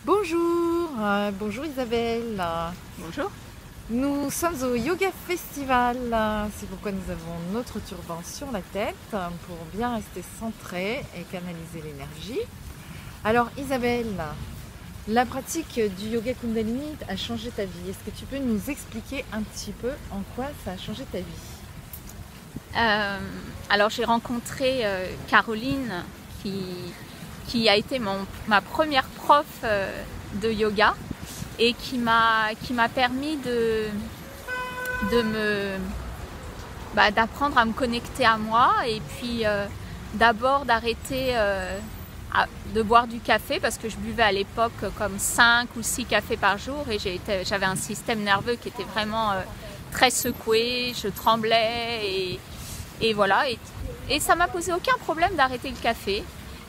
Bonjour, bonjour Isabelle. Bonjour. Nous sommes au Yoga Festival, c'est pourquoi nous avons notre turban sur la tête pour bien rester centré et canaliser l'énergie. Alors Isabelle, la pratique du yoga Kundalini a changé ta vie. Est-ce que tu peux nous expliquer un petit peu en quoi ça a changé ta vie? Alors j'ai rencontré Caroline qui a été ma première prof de yoga et qui m'a permis d'apprendre à me connecter à moi et puis d'abord d'arrêter de boire du café parce que je buvais à l'époque comme 5 ou 6 cafés par jour et j'avais un système nerveux qui était vraiment très secoué, je tremblais et voilà. Et ça m'a posé aucun problème d'arrêter le café.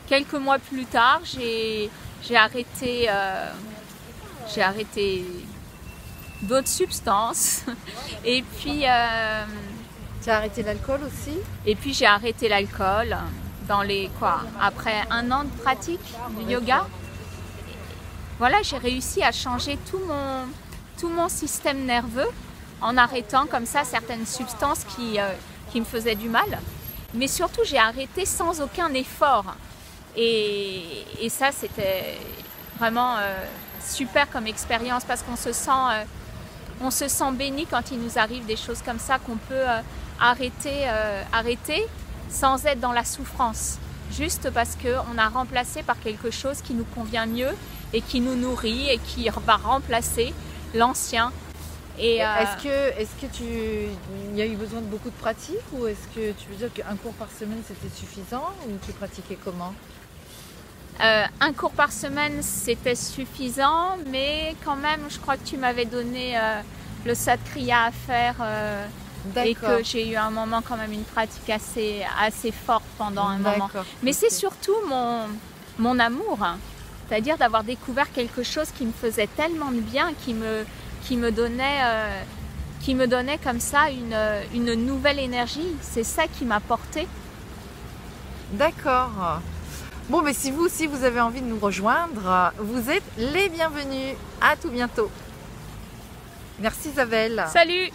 Quelques mois plus tard, j'ai arrêté d'autres substances et puis Tu as arrêté l'alcool aussi? et puis j'ai arrêté l'alcool après 1 an de pratique du yoga. Voilà, j'ai réussi à changer tout mon système nerveux en arrêtant comme ça certaines substances qui me faisaient du mal. Mais surtout, j'ai arrêté sans aucun effort. Et ça, c'était vraiment super comme expérience parce qu'on se sent béni quand il nous arrive des choses comme ça, qu'on peut arrêter sans être dans la souffrance. Juste parce qu'on a remplacé par quelque chose qui nous convient mieux et qui nous nourrit et qui va remplacer l'ancien. Et est-ce que il y a eu besoin de beaucoup de pratique ou est-ce que tu veux dire qu'un cours par semaine c'était suffisant ou tu pratiquais comment? Un cours par semaine c'était suffisant, mais quand même je crois que tu m'avais donné le Satkriya à faire et que j'ai eu un moment quand même une pratique assez forte pendant un moment. Mais c'est surtout mon amour, hein. C'est-à-dire d'avoir découvert quelque chose qui me faisait tellement de bien, qui me donnait comme ça une nouvelle énergie. C'est ça qui m'a portée. D'accord. Bon, mais si vous aussi vous avez envie de nous rejoindre, vous êtes les bienvenus. À tout bientôt. Merci Isabelle. Salut!